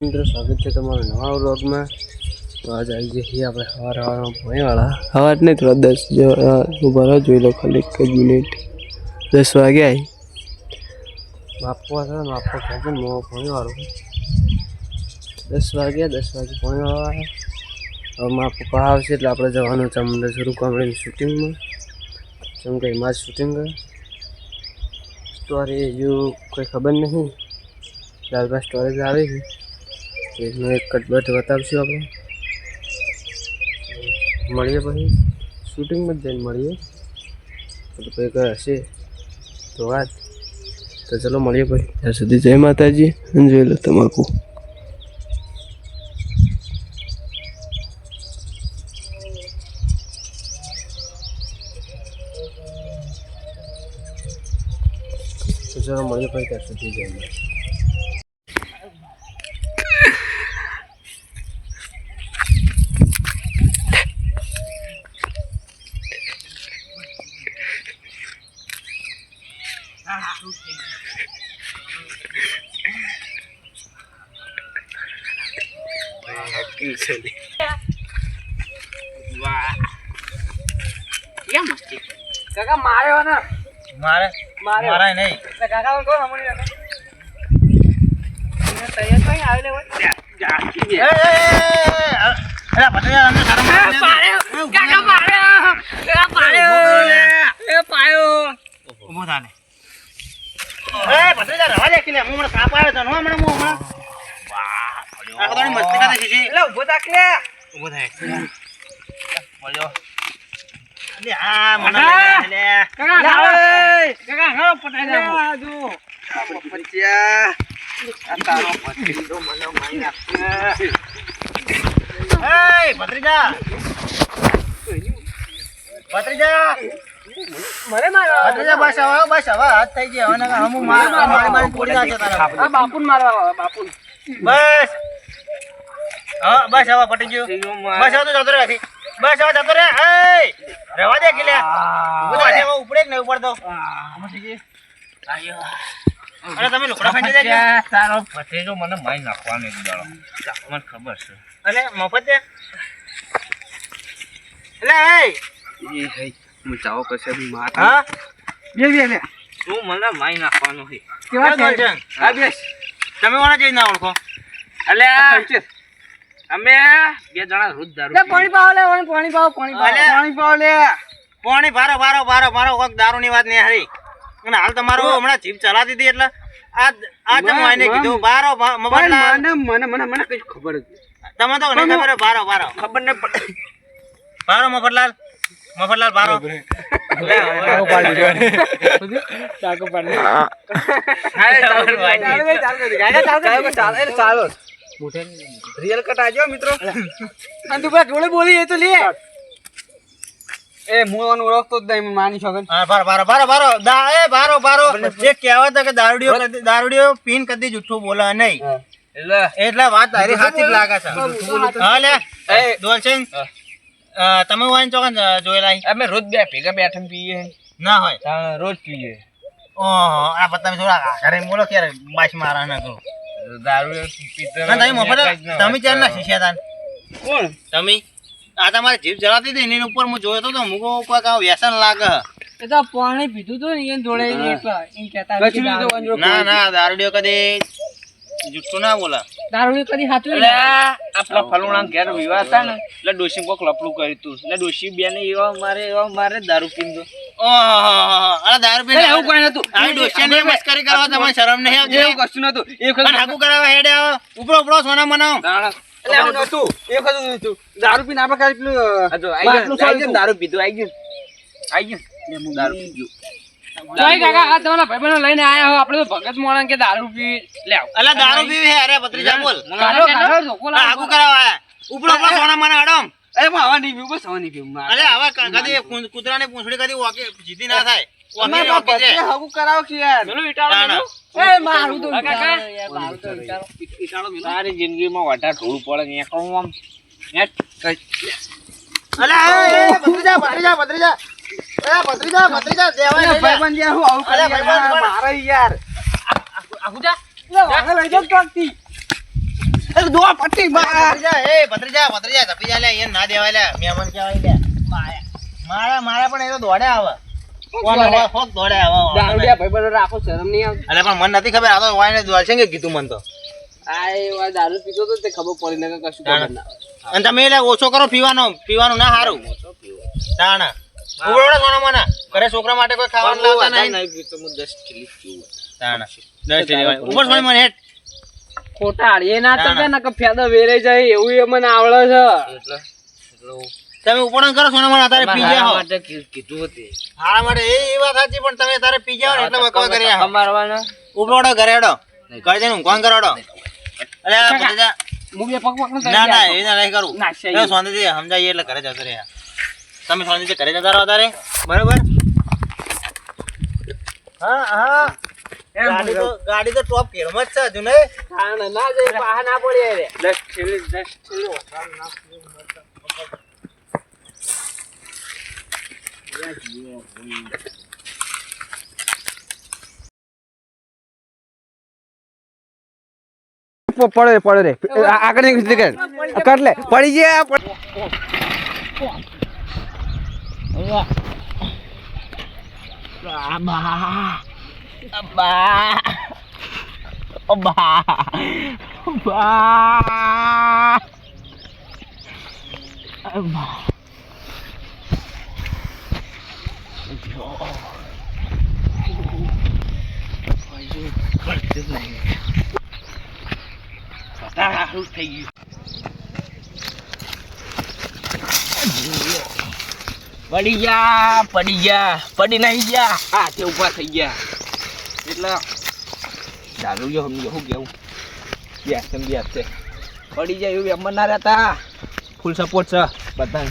મિત્રો સ્વાગત છે તમારું નવા વ્લોગમાં। તો આજ આવી જઈએ છીએ આપણે સવારમાં ભોંયવાળા સવાર નહીં થોડા 10 ઉભા જોઈ લો ખાલી 1 મિનિટ 10 વાગે આવી માપવા છે માપવા ખાતે ભોંયવાળું 10 વાગે ભોંયવાળા હવે માપ પપ્પા આવશે એટલે આપણે જવાનું છે મંદિર શરૂ કામડીની શૂટિંગમાં જેમ કે એમાં જ શૂટિંગ સ્ટોરી હજુ કોઈ ખબર નહીં લાલભાઈ સ્ટોરેજ આવે છે એનું એક કટબટ બતાવશું આપણે મળીએ પછી શૂટિંગમાં જ જઈને મળીએ તો કંઈક હશે તો વાત તો ચલો મળીએ પછી ત્યાં સુધી જય માતાજી અને જોઈ લો તમાકુ તો ચલો મળીએ પછી ત્યાં સુધી જય માતાજી કાકા માર્યો ને મારે નહીં કાકા કોણ હમણી તૈયાર થઈ આવેલે હોય બાપુ મારવા બાપુ બસ હા બસ હવે પટી ગયું બસ હવે તો જતો રે બસ હવે જતો રે રહેવા દે કિલે ઉપડે કે નહીં ઉપડતો અરે તમે લોકડા ફેંકી દેજો તારો ભત્રીજો મને મારી નાખવાનો એક દાડો મને ખબર છે અલે મફત દે એટલે એ હઈ હું ચાવો કશે માર હા બે તું મને મારી નાખવાનો છે કેવા છે હા બેસ તમે કોને જઈ ના ઓળખો અલે અમે બે જણા રોજ દારૂ પાણી પાવ લે પાણી પાવ લે પાણી ભારો કોક દારૂ ની વાત નહીં હારી અને હાલ તમારો હમણાં જીભ ચલાતી હતી એટલે આ તમે આને કીધું બારો મફતલાલ મને કઈ ખબર જ તમે તો નહીં ખબર બારો ખબર ન પડે બારો મફતલાલ બારો ચાલો રિયલ કટ આજો મિત્રો અને તું પેલા જોડે બોલી એ તો લે એ હું ઓળખતો જ નહીં માની શકો બારો જે કહેવત કે દારૂડિયો પીન કદી જૂઠું બોલે નહીં એટલે વાત તારી સાચી જ લાગે છે હા લે દોલસિંહ તમે વાઈન ચોકન જોયેલા અમે રોજ બે ભેગા બેઠા પીએ ના હોય રોજ પીએ ઓહો આ તમે થોડા ઘરે બોલો ક્યારે બાશ મારા ના કરો દારૂ પીતા તમે મફત તમે ચાર ના શીખ્યા તા કોણ તમે આ તમારી જીભ જલાતી હતી એની ઉપર હું જોયો તો મુકો કોઈક વ્યસન લાગે એ તો પાણી પીધું તો ને એને જોડે એમ કહેતા ના દારૂડિયો કદી જુઠ્ઠું ના બોલા દારૂ કદી હાથું આપણા ફલુણા ઘેર વિવાહ હતા ને એટલે ડોશી કોક લપડું કર્યું તું એટલે ડોશી બેને એવા મારે દારૂ પીધો અરે દારૂ પીને એવું કોઈ નતું આ ડોશીને મસ્કરી કરવા તમને શરમ નહીં આવતી એવું કશું નતું એ અને હાકુ કરાવવા હેડે આવો ઉપરો સોના મનાવ એટલે એવું નતું એ કશું નતું દારૂ પીને આપણે કાઈ પેલું દારૂ પીધું આવી ગયું દારૂ પીધું જોઈ કાકા આ તમારા ભાઈબંધો લઈને આયા હો આપણે તો ભગત મોણા કે દારૂ પી લે અલા દારૂ પીવી હે અરે ભત્રીજા બોલ હાકુ હાકુ કરાવવા આયા ઉપરો સોના મના હડમ અરે હું આવા નહીં પીવું બસ આવા નહીં પીવું અરે આવા કદી કૂતરાની પૂંછડી કદી ઓકે જીતી ના થાય હાકુ કરાવો કે યાર પેલું ઈટાળો એ મારું તો કાકા મારું તો ઈટાળો તારી જિંદગીમાં વાટા ઢોળું પડે ને એકલું આમ નેટ અલા ભત્રીજા દેવાય ભાઈબંધ યાર હું આવું કરી મારે યાર આખું જા વાગે લઈ જાવ ટોકતી ભત્રીજા, એ ભત્રીજા તપી જા લે, એને ના દેવાય લે, મહેમાન કહેવાય લે. મારા પણ એ તો દોડે આવે. ફોક દોડે આવે. દારૂડિયા ભાઈબંધો રાખો, શરમ નહીં આવતી. અલે પણ મને નથી ખબર, આ તો વાયને દોડશે કે કીધું મને તો. આ એ વાર દારૂ પીતો તો તે ખબર પડી ને કશું ખબર ના. અને તમે એટલે ઓછો કરો પીવાનું ના સારું. તાણા ઉબરોડા સોના મને ઘરે છોકરા માટે કોઈ ખાવાનું લાવતા નહીં. તો હું 10 કિલો પીવું. તાણા 10 કિલો ઉપર સોની મને હેઠ. ખોટા આળીએ ના તો ને કે ફેદો વેરાઈ જાય એવું એ મને આવડે છે. એટલે તમે ઉપડન કરો સોના મને અત્યારે પી જાઓ. માટે કીધું હતું. હારા માટે એ વાત સાચી, પણ તમે તારે પી જાઓ એટલે બકવા કરી આવો. મારવાના ઉપડો ઘરે હેડો ઘરે જઈને ઊંઘવાનું કરાડો. અરે આ બધા હું બે પગ પકડું ના ના એ ના નહીં કરું. નાશે એ શાંતિથી સમજાઈએ એટલે ઘરે જતો રહ્યા. તમે શાંતિથી ઘરે જતા રહો તારે બરોબર. હા ગાડી તો ટોપ કેળમાં જ છે હજુ નહીં. ના જાય બહાર ના પડે રે 10 કિલો પડે રે આગળ કર લે પડી ગયા. પડી નહીં ગયા. હા તે ઉભા થઈ ગયા એટલે દારૂ જો સમજો શું કેવું પડી જાય એવું એમ ના રહેતા. ફૂલ સપોર્ટ છે બધા.